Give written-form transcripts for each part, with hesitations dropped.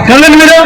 కదండి మీరు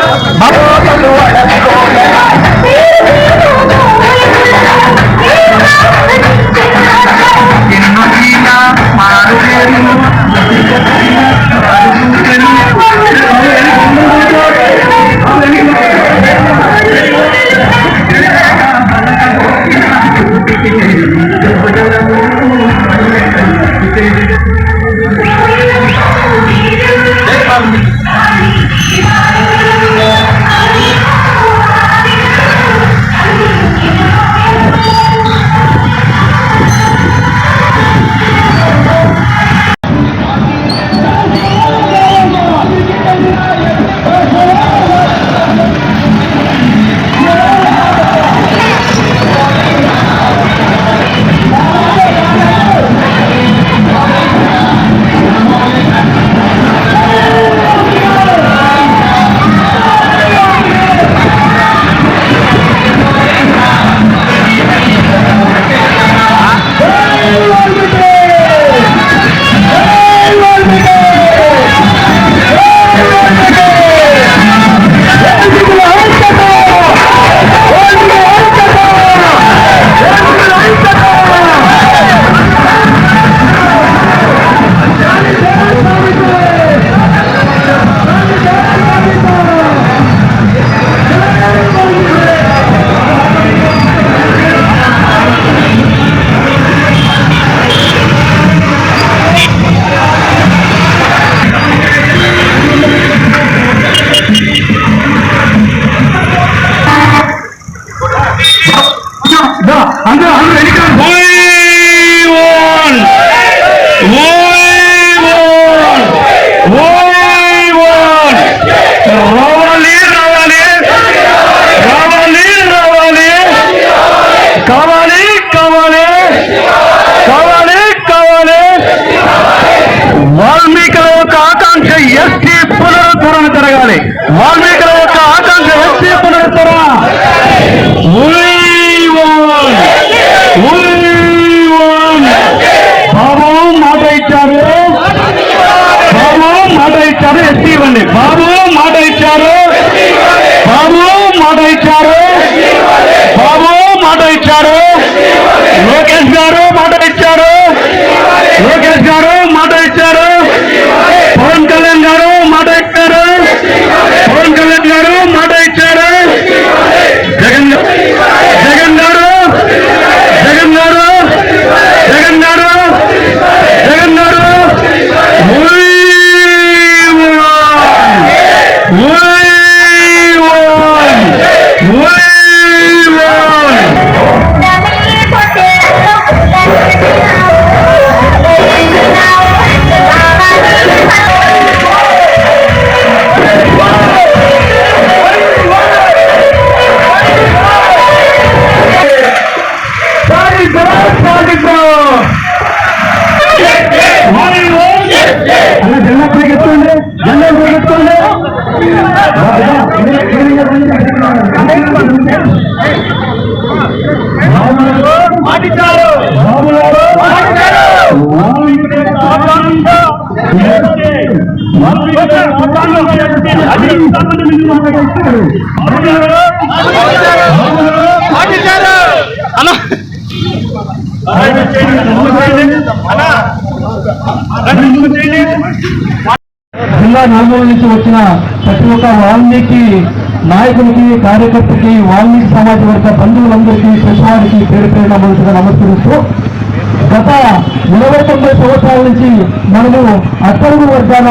వాల్మీకుల యొక్క ఆకాంక్ష ఎస్టీ పునరుద్ధరణ జరగాలి. వాల్మీకుల యొక్క ఆకాంక్ష ఎస్టీ పునరుద్ధరణ. బాబు మాట ఇచ్చారు, బాబు మాట ఇచ్చారు, ఎస్టీ ఇవ్వండి. బాబు మాట ఇచ్చారు, బాబు మాట ఇచ్చారు, బాబు మాట ఇచ్చారు. లోకేష్ గారు మాట ఇచ్చారు, లోకేష్ గారు మాట ఇచ్చారు. పవన్ కళ్యాణ్ గారు మాట ఇచ్చారు, పవన్ కళ్యాణ్ గారు మాట ఇచ్చారు. జగన్ జగన్ గారు జగన్ గారు జగన్ గారు జగన్ గారు జిల్లా నలుమూల నుంచి వచ్చిన ప్రతి ఒక్క వాల్మీకి నాయకులకి, కార్యకర్తకి, వాల్మీకి సమాజ వర్గ బంధువులందరికీ, ప్రతివారికి పేరు పేరున మనసుగా నమస్కరిస్తూ, గత 29 సంవత్సరాల నుంచి మనము అట్టడుగు వర్గాన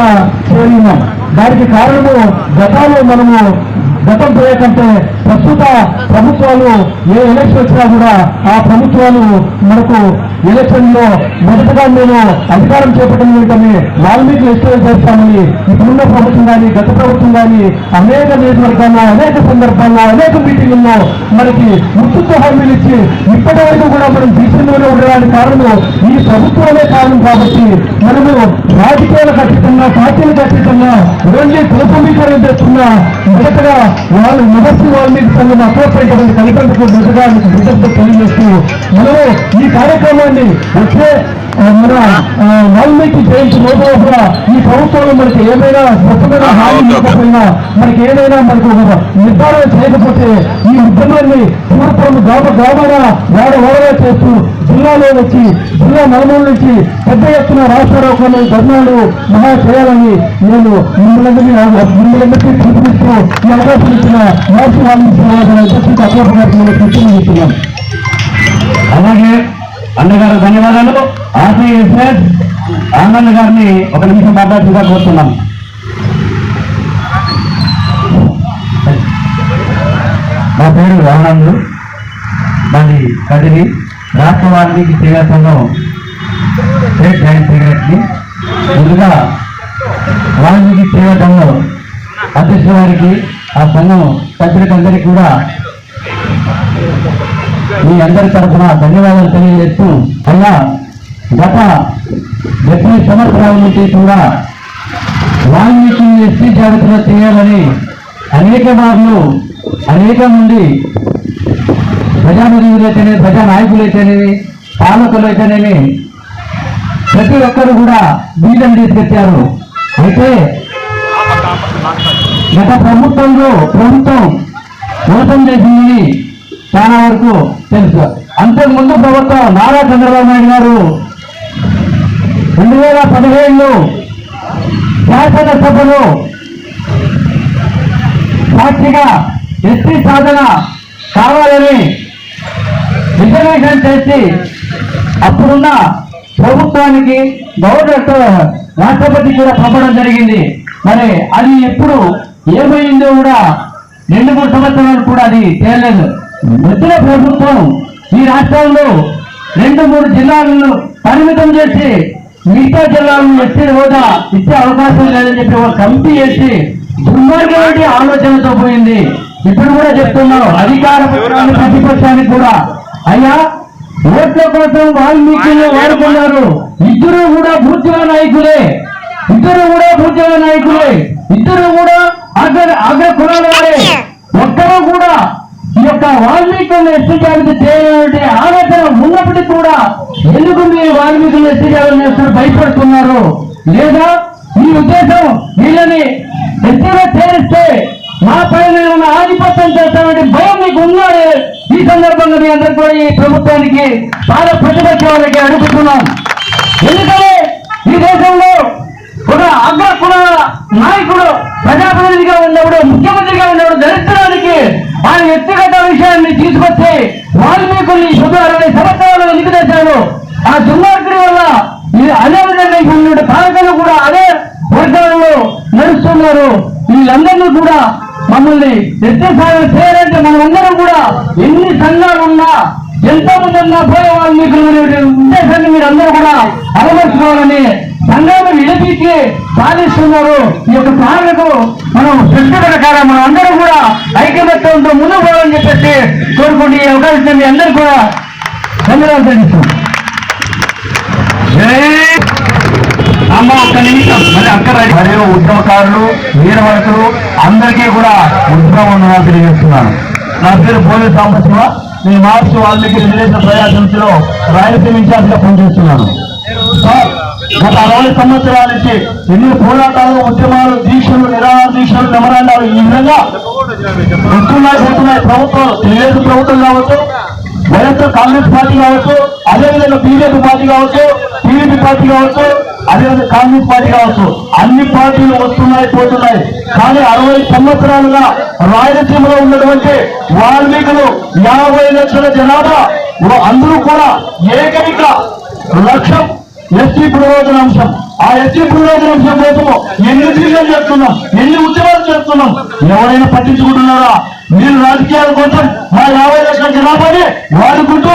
చేరి ఉన్నాం. దానికి కారణము గతంలో మనము గతం పోయేకంటే ప్రస్తుత ప్రభుత్వాలు ఏ ఎలక్షన్ వచ్చినా కూడా ఆ ప్రభుత్వాలు మనకు ఎలక్షన్ లో మొదటగా మేము అధికారం చేపట్టిన వెంటనే వాల్మీకి ఎస్టేట్ చేస్తామని ఇప్పుడున్న ప్రభుత్వం కానీ గత ప్రభుత్వం కానీ అనేక నియోజకవర్గాల్లో అనేక సందర్భాల్లో అనేక మీటింగుల్లో మనకి ముత్తు హామీలు ఇచ్చి ఇప్పటి వరకు కూడా మనం దేశంలోనే ఉండడానికి కారణం ఈ ఈ ప్రభుత్వమే కారణం కాబట్టి మనము రాజకీయాలకు అతీతంగా పార్టీలకు అతీతంగా ఓన్లీ కులసమీకరణ చేస్తున్న మొదటగా మొదటి వాల్మీకి సంఘం అప్రోపేటటువంటి కలిపేందుకు మొదటగా కృతజ్ఞత తెలియజేస్తూ మనము ఈ కార్యక్రమాన్ని వచ్చే మన వాల్మీకి జయంతి రోజు కూడా ఈ ప్రభుత్వంలో మనకి ఏమైనా గొప్పగా హామీ లేకపోయినా మనకి ఏదైనా మనకు నిర్ధారణ చేయకపోతే ఈ ఉద్యమాన్ని పూర్వం గ్రామాన వాడవాడగా చేస్తూ జిల్లాలో వచ్చి జిల్లా నలుమూల నుంచి పెద్ద ఎత్తున రాష్ట్రారోహణలు ధర్నాలు మహా చేయాలని నేను మిమ్మల్ందరికీ పిలుపునిస్తూ ఈ అవకాశం ఇచ్చిన రాష్ట్ర వాల్మీకి సమాజం అధ్యక్షుడికి అధ్యాపక గారికి నేను పిలుపునిస్తున్నాను. అలాగే అన్నగారు ధన్యవాదాలు. ఆర్టీఎస్ఎస్ ఆనంద్ గారిని ఒక నిమిషం మాట్లాడుతుగా కోరుతున్నాం. నా పేరు ఆనంద్, మాది కదిరి. రాష్ట్ర వాల్మీకి సేవా సంఘం స్టేట్ జాయింట్ సెక్రటరీ. ముందుగా వాల్మీకి సేవా సంఘం అధ్యక్షుల వారికి, ఆ సంఘం సభ్యులకందరికీ కూడా మీ అందరి తరఫున ధన్యవాదాలు తెలియజేస్తూ, అలా గత 70 సంవత్సరాల నుంచి కూడా వాల్మీకి ఎస్టీ జాబితాలో చేయాలని అనేక మార్లు అనేక మంది ప్రజాప్రతినిధులైతేనే, ప్రజా నాయకులైతేనేమి, పాలకులైతేనేమి ప్రతి ఒక్కరు కూడా బీజం తీసుకొచ్చారు. అయితే గత ప్రభుత్వం మోసం చేసిందని చాలా వరకు తెలుసు. అంతకుముందు ప్రభుత్వం నారా చంద్రబాబు నాయుడు గారు 2017 శాసనసభలో సాక్షిగా ఎస్టీ సాధన కావాలని రిజర్వేషన్ చేసి అప్పుడున్న ప్రభుత్వానికి గవర్నర్ రాష్ట్రపతి కూడా పంపడం జరిగింది. మరి అది ఎప్పుడు ఏమైందో కూడా 2-3 సంవత్సరాలు కూడా అది తేలలేదు. వచ్చిన ప్రభుత్వం ఈ రాష్ట్రంలో 2-3 జిల్లాలను పరిమితం చేసి మిగతా జిల్లాలను ఎస్టీ హోదా ఇచ్చే అవకాశం లేదని చెప్పి ఒక కమిటీ వేసి దుర్మార్గమైన ఆలోచనతో పోయింది. ఇప్పుడు కూడా చెప్తున్నాం అధికార పక్షానికి ప్రతిపక్షానికి కూడా, అయ్యా ఓట్ల కోసం వాల్మీకిని వాడుకున్నారు. ఇద్దరు కూడా భూజ్యమ నాయకులే, ఇద్దరు కూడా అగ్ర కులాల వారే. ఒక్కరూ కూడా ఈ యొక్క వాల్మీకులను ఎస్టీ జాబితా చేయాలంటే ఆలోచన ఉన్నప్పటికీ కూడా ఎందుకు మీరు వాల్మీకులను ఎస్టీ జాబితా చేస్తున్నారు భయపడుతున్నారు? లేదా ఈ ఉద్దేశం వీళ్ళని ఎస్టీగా చేరిస్తే మా పైన ఉన్న ఆధిపత్యం చేస్తామంటే భయం మీకు ఉన్నాడే? ఈ సందర్భంగా మీ అందరికీ కూడా ఈ ప్రభుత్వానికి చాలా ప్రతిపక్ష వాళ్ళకి అడుగుతున్నాం. ఎందుకంటే ఈ దేశంలో ఒక అగ్ర కుల నాయకుడు ప్రజాప్రతినిధిగా ఉన్నప్పుడు, ముఖ్యమంత్రిగా ఉన్నప్పుడు దళితురానికి ఆయన వ్యక్తిగత విషయాన్ని తీసుకొచ్చి వాల్మీకుల్ని 60 సంవత్సరాలు నిలిపివేశారు. ఆ దుర్మార్గుడి వల్ల అదేవిధంగా ఇప్పుడు పాలకులు కూడా అదే వర్గాలలో నడుస్తున్నారు. వీళ్ళందరినీ కూడా మమ్మల్ని ఎత్తిసాగం చేయాలంటే మనమందరం కూడా ఎన్ని సంఘాలు ఉన్నా, ఎంతమంది ఉన్నా పోయే వాల్మీకులు ఉద్దేశాన్ని మీరు అందరూ కూడా అలవర్చుకోవాలని సంఘాన్ని విడదీసి సాధిస్తున్నారు. ఈ యొక్క సాధనకు మనం శక్తి ప్రకారం మనం అందరూ కూడా ఐక్యమత్యంతో ముందుకు పోవాలని చెప్పేసి కోరుకుంటే ఈ అవకాశం మీ అందరూ కూడా ధన్యవాదాలు తెలుస్తున్నాం. అమ్మ ఒక్క నిమిషం మరి అక్కడ మరియు ఉద్యమకారులు, వీరవరకులు అందరికీ కూడా ఉద్యమం తెలియజేస్తున్నాను. నా పేరు పోలీ సాంబశివ. నేను మార్క్స్ వాల్మీకి రిజర్వేషన్ ప్రజా సమితిలో రాయలసీమ ఇన్ఛార్జిగా పనిచేస్తున్నాను. గత 60 సంవత్సరాల నుంచి ఎన్ని పోరాటాలు, ఉద్యమాలు, దీక్షలు, నిరాహార దీక్షలు, మెమరాండాలు ఈ విధంగా పోతున్నాయి. ప్రభుత్వం తెలుగుదేశం ప్రభుత్వం కావచ్చు, వైఎస్ఆర్ కాంగ్రెస్ పార్టీ కావచ్చు, అదేవిధంగా బీజేపీ పార్టీ కావచ్చు, టీడీపీ పార్టీ కావచ్చు, అదేవిధంగా కాంగ్రెస్ పార్టీ కావచ్చు, అన్ని పార్టీలు వస్తున్నాయి పోతున్నాయి. కానీ 60 సంవత్సరాలుగా రాయలసీమలో ఉన్నటువంటి వాల్మీకులు 50 లక్షల జనాభా అందరూ కూడా ఏకైక లక్ష్యం ఎస్టీ పునరోధన అంశం. ఆ ఎస్టీ పునరోధన అంశం కోసము ఎన్ని దీక్షలు చేస్తున్నాం, ఎన్ని ఉద్యమాలు చేస్తున్నాం. ఎవరైనా పట్టించుకుంటున్నారా? మీరు రాజకీయాల కోసం మా 50 లక్షల జనాభాని వాడుకుంటూ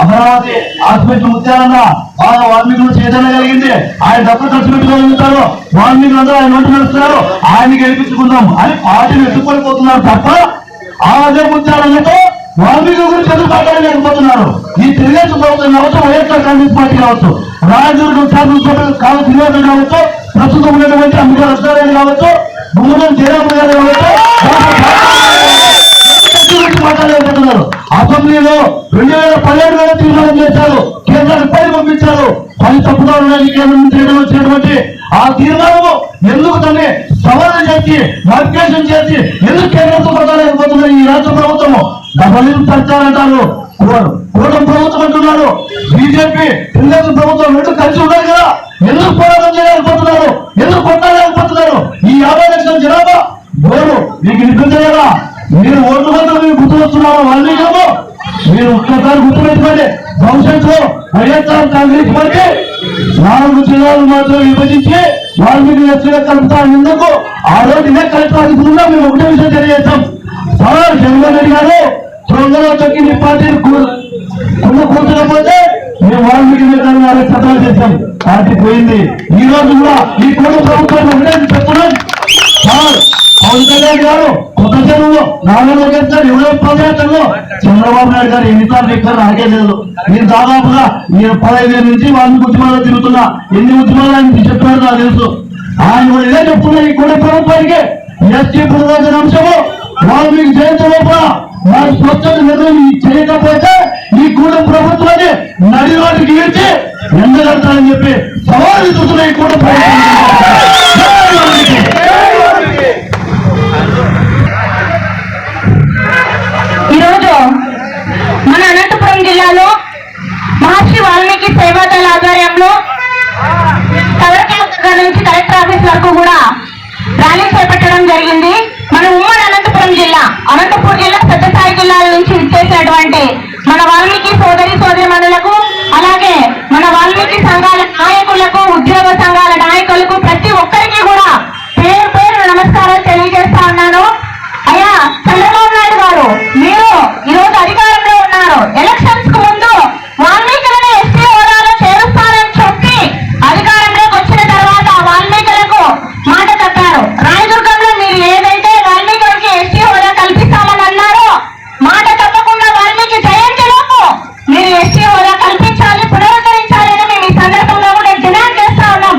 అమరావతి హాస్పిటల్ ముత్యాలన్నా బాగా వాల్మీకులు చైతన్యం కలిగింది, ఆయన డబ్బులు ఖర్చు పెట్టుకోగలుగుతారు, వాల్మీకులు అందరూ ఆయన నోటి నడుస్తున్నారు, ఆయన్ని గెలిపించుకుందాం అని పార్టీని ఎత్తుకొని పోతున్నారు తప్ప అదే ముత్యాలన్నతో వాల్మీకి గురించి ఎందుకు మాట్లాడలేకపోతున్నారు? ఈ తెలుగుదేశం ప్రభుత్వం కావచ్చు, వైఎస్ఆర్ కాంగ్రెస్ పార్టీ కావచ్చు, రాజుడు శాసనసభ్యులు కావచ్చు, శ్రీనివాసులు కావచ్చు, ప్రస్తుతం ఉన్నటువంటి అంబేద్కర్ అష్టారెడ్డి కావచ్చు, గుమ్మడం జయరామ గారు కావచ్చు, మాట్లాడలేకపోతున్నారు. అసెంబ్లీలో 2017 తీర్మానం చేశారు, కేంద్రానికి పంపించారు. 10 తప్పుదారులని కేంద్రం నుంచి వచ్చినటువంటి ఆ తీర్మానము ఎందుకు దాన్ని సవరణ చేసి మోడిఫికేషన్ చేసి ఎందుకు కేంద్రంతో పడలేకపోతున్నారు ఈ రాష్ట్ర ప్రభుత్వము? డబల్ సర్కార్ అంటారు, కూటమి ప్రభుత్వం అంటున్నారు, బీజేపీ తెలుగుదేశం ప్రభుత్వం రెండు కలిసి ఉన్నారు కదా, ఎందుకు పోరాటం చేయలేకపోతున్నారు? ఎందుకు కొట్టలేకపోతున్నారు? ఈ 50 లక్షల జనాభా గోరు మీకు వినిపించలేదా? మీరు ఓట్లు మాత్రం మీరు గుర్తు వస్తున్నారో వాల్మీకులము? మీరు ఒక్కసారి గుర్తుపెట్టుకోండి, భవిష్యత్తులో వైఎస్ఆర్ కాంగ్రెస్ పార్టీ 4 జిల్లాలు మాత్రం విభజించి వాల్మీకి ఎస్సీగా కలుపుతారు. ఎందుకు ఆ రోజు ఇదే కలుపుతా మేము ఒకటే విషయం తెలియజేస్తాం. సార్ జగన్మోహన్ రెడ్డి గారు తొందరగా తొక్కి నీ పార్టీని కూర్చోకపోతే మేము వాల్మీకి వాళ్ళకి సవాల్ చేశాం. పార్టీ పోయింది. ఈ రోజు కూడా ఈ కుటుంబ ప్రభుత్వం ఒకటే చెప్తున్నాం. సార్ పవన్ కళ్యాణ్ గారు కొత్త చెరువులో నాలుగు గంటలు 20 చంద్రబాబు నాయుడు గారు ఎన్నిసార్లు ఇక్కడ నాకే లేదు. నేను దాదాపుగా 15 నుంచి వాళ్ళని ఉద్యమాలు తిరుగుతున్నా. ఎన్ని ఉద్యమాలు ఆయన చెప్పారు నాకు తెలుసు. ఆయన కూడా ఇదే చెప్తున్నా, ఈ కూడా ప్రభుత్వానికి ఎస్టీ పునర్వచన అంశము వాల్మీకి జయంతి లోపల వారి స్వచ్ఛత నిర్ణయం చేయకపోతే ఈ కూడా ప్రభుత్వాన్ని నడి వాటికి ఇచ్చి ఎండగడతారని చెప్పి సవాలు విసురుతున్న ఈ కూడా ఈరోజు మన అనంతపురం జిల్లాలో మహర్షి వాల్మీకి సేవాదళ ఆధ్వర్యంలో కలెక్టర్ నుంచి కలెక్టర్ ఆఫీస్ వరకు కూడా ర్యాలీ చేపట్టడం జరిగింది. మన ఉమ్మడి అనంతపురం జిల్లా, అనంతపురం జిల్లా సత్యసాయి జిల్లాల నుంచి ఇచ్చేసినటువంటి మన వాల్మీకి సోదరిమణులకు, అలాగే మన వాల్మీకి సంఘాల నాయకులకు, ఉద్యోగ సంఘాల నాయకులకు ప్రతి ఒక్కరికి కూడా పేరు పేరు నమస్కారాలు తెలియజేస్తా ఉన్నాను. అయ్యా చంద్రబాబు నాయుడు గారు, మీరు ఈరోజు అధికారంలో ఉన్నారు. ఎలక్షన్స్ కు ముందు వాల్మీకులను ఎస్టీ హోదాలో చేరుస్తారని చెప్పి అధికారంలోకి వచ్చిన తర్వాత వాల్మీకులకు మాట తప్పారు. రాయదుర్గంలో మీరు ఏదైతే వాల్మీకులకి ఎస్టీ హోదా కల్పిస్తామని అన్నారో మాట తప్పకుండా వాల్మీకి జయంతిలోపు మీరు ఎస్టీ హోదా కల్పించాలి, పునరుద్ధరించాలని మేము ఈ సందర్భంగా కూడా డిమాండ్ చేస్తా ఉన్నాం.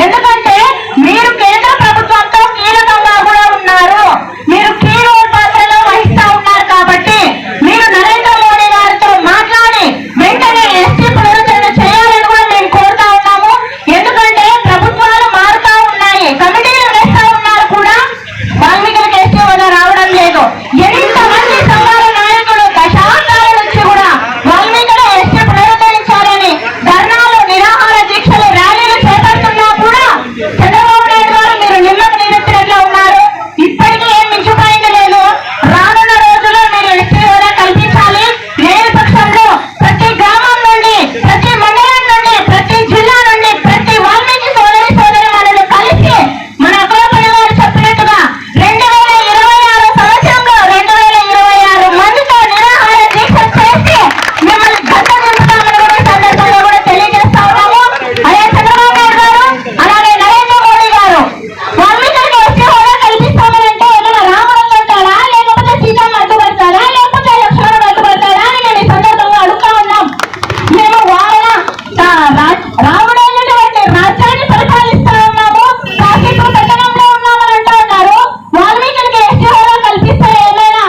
ఎందుకంటే మీరు కేంద్ర ప్రభుత్వంతో కీలకంగా కూడా ఉన్నారు, మీరు కీలక పాత్రలో వహిస్తా ఉన్నారు. కాబట్టి మీరు నరేంద్ర మోడీ గారితో మాట్లాడి వెంటనే ఎస్టీ పునరుద్ధరణ చేయాలని కూడా మేము కోరుతా ఉన్నాము. ఎందుకంటే ప్రభుత్వాలు మారుతా ఉన్నాయి, కమిటీలు వేస్తా ఉన్నారు, కూడా వాల్మీకులకు ఎస్టీ హోదా రావడం లేదు. ఎంతమంది సంఘాల నాయకులు దశాబ్దాల నుంచి కూడా వాల్మీకులు ఎస్టీ పునరుద్ధరించాలని ధర్నాలు, నిరాహార దీక్షలు, ర్యాలీలు చేపడుతున్నా కూడా చంద్రబాబు నాయుడు గారు మీరు నిమ్మకు నీరెత్తినట్లు ఉన్నారు. ఇప్పటికీ ఏం మించిపోయింది లేదు. రానున్న రోజుల్లో మీరు ఎస్టీ హోదా కల్పించాలి. లేని పక్షంలో ప్రతి గ్రామం నుండి, ప్రతి మండలం నుండి, ప్రతి జిల్లా నుండి ప్రతి వాల్మీకి సోదరిమణులు కలిసి మన అక్కలపల్లి గారు చెప్పినట్టుగా 2026 సంవత్సరంలో 2026 మందితో నిరాహార దీక్ష చేసి మిమ్మల్ని గద్దె దింపుతామని కూడా ఈ సందర్భంగా కూడా తెలియజేస్తా ఉన్నాము. అదే చంద్రబాబు నాయుడు గారు, అలాగే నరేంద్ర మోడీ గారు వాల్మీకులకు ఎస్టీ హోదా కల్పిస్తామనంటే ఏమైనా రాముడు అంటాడా, లేకపోతే సీతమ్మ అడ్డుపడతాడా, లేకపోతే లక్ష్మణుడు అడ్డుపడతాడా అని మేము ఈ సందర్భంగా అడుగుతా ఉన్నాం. మేము రాముడు అనేటువంటి రాజ్యాన్ని పరిపాలిస్తా ఉన్నాము, కాశీపు పట్టణంలో ఉన్నామని అంటూ ఉన్నారు. వాల్మీకులకి ఎస్టీ హోదా కల్పిస్తే ఏమైనా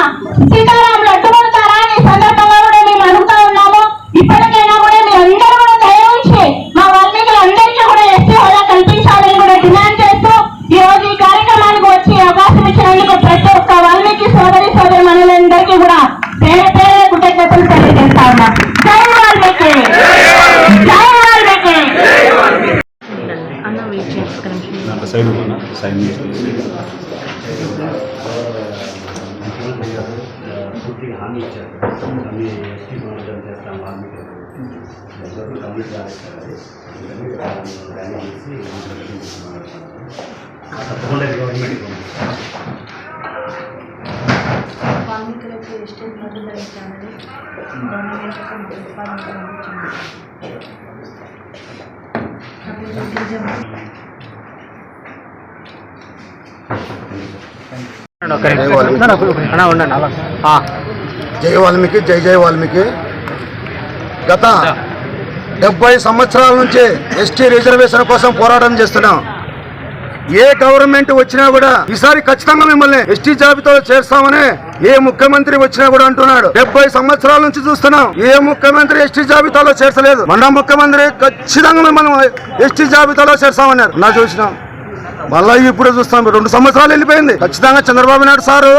సీతారాములు అడ్డుపడతారా అని ఈ సందర్భంగా కూడా మేము అడుగుతా ఉన్నాము. ఇప్పటికైనా కూడా మీరందరూ కూడా దయ ఉంచి మా వాల్మీకులందరికీ కూడా ఎస్టీ హోదా కల్పించాలని కూడా డిమాండ్ చేస్తూ ఈ రోజు ఈ కార్యక్రమానికి వచ్చి అవకాశం ఇచ్చినందుకు ప్రతి ఒక్క వాల్మీకి సోదరిమణులందరికీ కూడా పేరు పేరు కృతజ్ఞతలు తెలియజేస్తా ఉన్నాం. జై వాల్మీకి, జై వాల్మీకి. నాకు సైడ్ ఉన్నా సైడ్ పూర్తిగా హామీ ఇచ్చారు. అన్ని ఎస్టీ పునరుద్ధరణ చేస్తాం, వాల్మీకి కంప్లీట్ కాలేదు. ర్యాలీ చేసి తప్పకుండా గవర్నమెంట్ వాల్మీకులకు ఎస్టీ పునరుద్ధరించాలని గవర్నమెంట్ యొక్క ప్రతిపాదనలు ఉండండి. జై వాల్మీకి, జై జై వాల్మీకి. గత 70 సంవత్సరాల నుంచి ఎస్టీ రిజర్వేషన్ కోసం పోరాటం చేస్తున్నాం. ఏ గవర్నమెంట్ వచ్చినా కూడా ఈసారి ఖచ్చితంగా మిమ్మల్ని ఎస్టీ జాబితాలో చేర్స్తామని ఏ ముఖ్యమంత్రి వచ్చినా కూడా అంటున్నాడు. 70 సంవత్సరాల నుంచి చూస్తున్నాం, ఏ ముఖ్యమంత్రి ఎస్టీ జాబితాలో చేర్చలేదు. మన ముఖ్యమంత్రి ఖచ్చితంగా మిమ్మల్ని ఎస్టీ జాబితాలో చేర్స్తామన్నారు. నా చూసినాం, మళ్ళీ ఇప్పుడు చూస్తాం. 2 సంవత్సరాలు వెళ్ళిపోయింది. ఖచ్చితంగా చంద్రబాబు నాయుడు సారు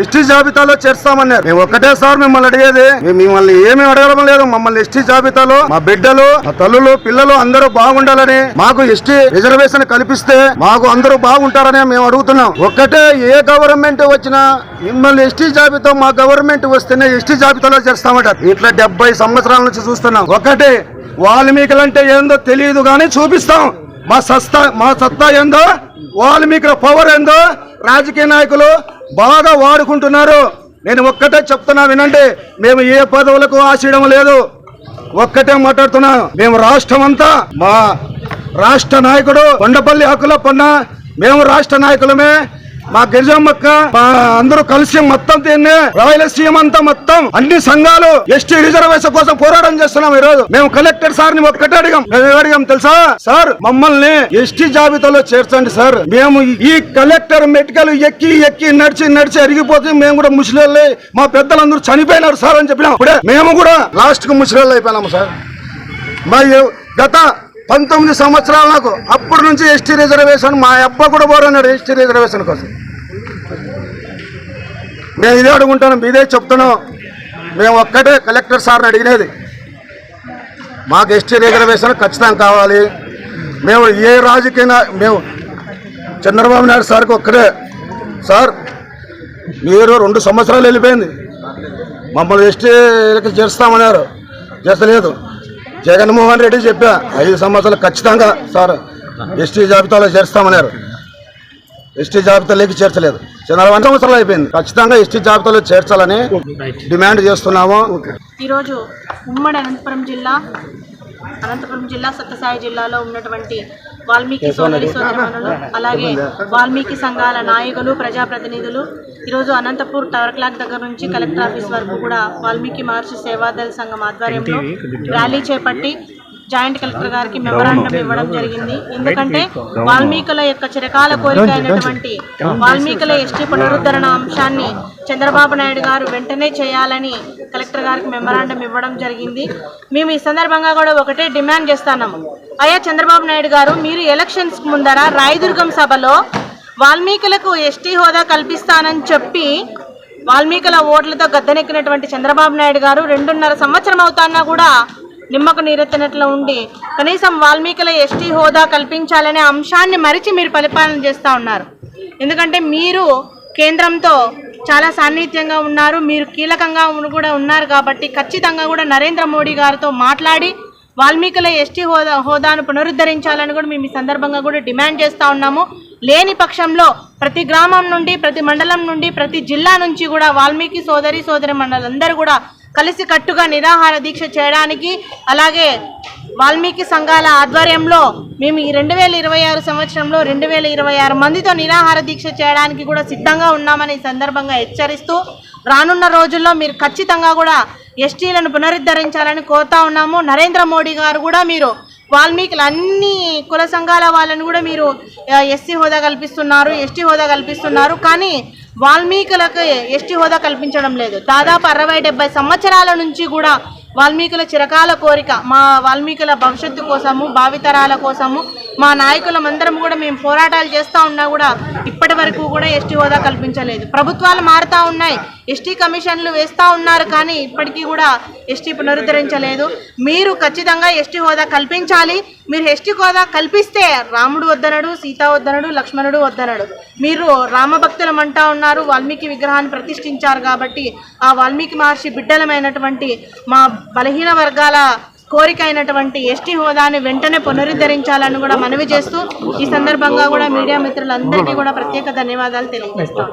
ఎస్టీ జాబితాలో చేర్స్తామన్నారు. మేము ఒక్కటే సార్ మిమ్మల్ని అడిగేది, మిమ్మల్ని ఏమీ అడగడం లేదు. మమ్మల్ని ఎస్టీ జాబితాలో మా బిడ్డలు, మా తల్లులు, పిల్లలు అందరూ బాగుండాలని, మాకు ఎస్టీ రిజర్వేషన్ కల్పిస్తే మాకు అందరూ బాగుంటారని మేము అడుగుతున్నాం. ఒక్కటే, ఏ గవర్నమెంట్ వచ్చినా మిమ్మల్ని ఎస్టీ జాబితా, మా గవర్నమెంట్ వస్తేనే ఎస్టీ జాబితాలో చేస్తామంటారు. ఇట్లా 70 సంవత్సరాల నుంచి చూస్తున్నాం. ఒకటే, వాల్మీకులంటే ఏందో తెలియదు కానీ చూపిస్తాం. మా సత్తా ఏందో, వాల్మీకుల పవర్ ఏందో రాజకీయ నాయకులు బాగా వాడుకుంటున్నారు. నేను ఒక్కటే చెప్తున్నా వినండి, మేము ఏ పదవులకు ఆశీయడం లేదు. ఒక్కటే మాట్లాడుతున్నా, మేము రాష్ట్రం అంతా, మా రాష్ట్ర నాయకుడు కొండపల్లి హక్కులప్పన్న, మేము రాష్ట్ర నాయకులమే, మా గిరిజమ్మక్క, మా అందరూ కలిసి మొత్తం దీన్ని రాయలసీమ అంతా మొత్తం అన్ని సంఘాలు ఎస్టీ రిజర్వేషన్ కోసం పోరాటం చేస్తున్నాం. ఈ రోజు మేము కలెక్టర్ సార్ ని ఒక్కటే అడిగాం తెలుసా సార్, మమ్మల్ని ఎస్టీ జాబితాలో చేర్చండి సార్. మేము ఈ కలెక్టర్ మెటికల్ ఎక్కి నడిచి అరిగిపోతే మేము కూడా ముసలి, మా పెద్దలందరూ చనిపోయినారు సార్ అని చెప్పినాం. ఇప్పుడే మేము కూడా లాస్ట్ కు ముసలి అయిపోయినాము సార్. మరి గత 19 సంవత్సరాలు నాకు అప్పటి నుంచి ఎస్టీ రిజర్వేషన్, మా అబ్బా కూడా పోరాడు ఎస్టీ రిజర్వేషన్ కోసం. మేము ఇదే అడుగుంటాను, ఇదే చెప్తున్నాం. మేము ఒక్కటే కలెక్టర్ సార్ని అడిగినది, మాకు ఎస్టీ రిజర్వేషన్ ఖచ్చితంగా కావాలి. మేము ఏ రాజకీయ మేము చంద్రబాబు నాయుడు సార్కి ఒక్కటే, సార్ మీరు 2 సంవత్సరాలు వెళ్ళిపోయింది, మమ్మల్ని ఎస్టీలకి చేస్తామన్నారు, చేస్తలేదు. జగన్మోహన్ రెడ్డి చెప్పా 5 సంవత్సరాలు ఖచ్చితంగా సార్ ఎస్టీ జాబితాలో చేర్స్తామన్నారు. ఎస్టీ జాబితాలోకి చేర్చలేదు. 4 సంవత్సరాలు అయిపోయింది. ఖచ్చితంగా ఎస్టీ జాబితాలో చేర్చాలని డిమాండ్ చేస్తున్నాము. ఈరోజు ఉమ్మడి అనంతపురం జిల్లా సత్యసాయి జిల్లాలో ఉన్నటువంటి వాల్మీకి సోదరీమణులు, అలాగే వాల్మీకి సంఘాల నాయకులు, ప్రజాప్రతినిధులు ఈరోజు అనంతపూర్ టవర్ క్లాక్ దగ్గర నుంచి కలెక్టర్ ఆఫీస్ వరకు కూడా వాల్మీకి మహర్షి సేవాదళ సంఘం ఆధ్వర్యంలో ర్యాలీ చేపట్టి జాయింట్ కలెక్టర్ గారికి మెమరాండం ఇవ్వడం జరిగింది. ఎందుకంటే వాల్మీకుల యొక్క చిరకాల కోరిక అయినటువంటి వాల్మీకుల ఎస్టీ పునరుద్ధరణ అంశాన్ని చంద్రబాబు నాయుడు గారు వెంటనే చేయాలని కలెక్టర్ గారికి మెమరాండం ఇవ్వడం జరిగింది. మేము ఈ సందర్భంగా కూడా ఒకటే డిమాండ్ చేస్తున్నాము. అయ్యా చంద్రబాబు నాయుడు గారు, మీరు ఎలక్షన్స్ ముందర రాయదుర్గం సభలో వాల్మీకులకు ఎస్టీ హోదా కల్పిస్తానని చెప్పి వాల్మీకుల ఓట్లతో గద్దెనెక్కినటువంటి చంద్రబాబు నాయుడు గారు 2.5 సంవత్సరం అవుతున్నా కూడా నిమ్మకు నీరెత్తినట్లు ఉండి కనీసం వాల్మీకుల ఎస్టీ హోదా కల్పించాలనే అంశాన్ని మరిచి మీరు పరిపాలన చేస్తూ ఉన్నారు. ఎందుకంటే మీరు కేంద్రంతో చాలా సాన్నిహిత్యంగా ఉన్నారు, మీరు కీలకంగా కూడా ఉన్నారు. కాబట్టి ఖచ్చితంగా కూడా నరేంద్ర మోడీ గారితో మాట్లాడి వాల్మీకుల ఎస్టీ హోదాను పునరుద్ధరించాలని కూడా మేము ఈ సందర్భంగా కూడా డిమాండ్ చేస్తూ ఉన్నాము. లేని పక్షంలో ప్రతి గ్రామం నుండి, ప్రతి మండలం నుండి, ప్రతి జిల్లా నుంచి కూడా వాల్మీకి సోదరి మండలందరూ కూడా కలిసి కట్టుగా నిరాహార దీక్ష చేయడానికి, అలాగే వాల్మీకి సంఘాల ఆధ్వర్యంలో మేము ఈ 2026 సంవత్సరంలో 2026 మందితో నిరాహార దీక్ష చేయడానికి కూడా సిద్ధంగా ఉన్నామని ఈ సందర్భంగా హెచ్చరిస్తూ, రానున్న రోజుల్లో మీరు ఖచ్చితంగా కూడా ఎస్టీలను పునరుద్ధరించాలని కోరుతా ఉన్నాము. నరేంద్ర మోడీ గారు కూడా మీరు వాల్మీకులు అన్ని కుల సంఘాల వాళ్ళని కూడా మీరు ఎస్టీ హోదా కల్పిస్తున్నారు, కానీ వాల్మీకులకు ఎస్టీ హోదా కల్పించడం లేదు. దాదాపు 60-70 సంవత్సరాల నుంచి కూడా వాల్మీకుల చిరకాల కోరిక, మా వాల్మీకుల భవిష్యత్తు కోసము, భావితరాల కోసము మా నాయకులమందరం కూడా మేము పోరాటాలు చేస్తూ ఉన్నా కూడా ఇప్పటి వరకు కూడా ఎస్టీ హోదా కల్పించలేదు. ప్రభుత్వాలు మారుతూ ఉన్నాయి, ఎస్టీ కమిషన్లు వేస్తూ ఉన్నారు, కానీ ఇప్పటికీ కూడా ఎస్టీ పునరుద్ధరించలేదు. మీరు ఖచ్చితంగా ఎస్టీ హోదా కల్పించాలి. మీరు ఎస్టీ హోదా కల్పిస్తే రాముడు వద్దనడు, సీత వద్దనడు, లక్ష్మణుడు వద్దనడు. మీరు రామభక్తులం అంటా ఉన్నారు, వాల్మీకి విగ్రహాన్ని ప్రతిష్ఠించారు. కాబట్టి ఆ వాల్మీకి మహర్షి బిడ్డలమైనటువంటి మా బలహీన వర్గాల కోరిక అయినటువంటి ఎస్టీ హోదాని వెంటనే పునరుద్ధరించాలని కూడా మనవి చేస్తూ ఈ సందర్భంగా కూడా మీడియా మిత్రులందరికీ కూడా ప్రత్యేక ధన్యవాదాలు తెలియజేస్తాం.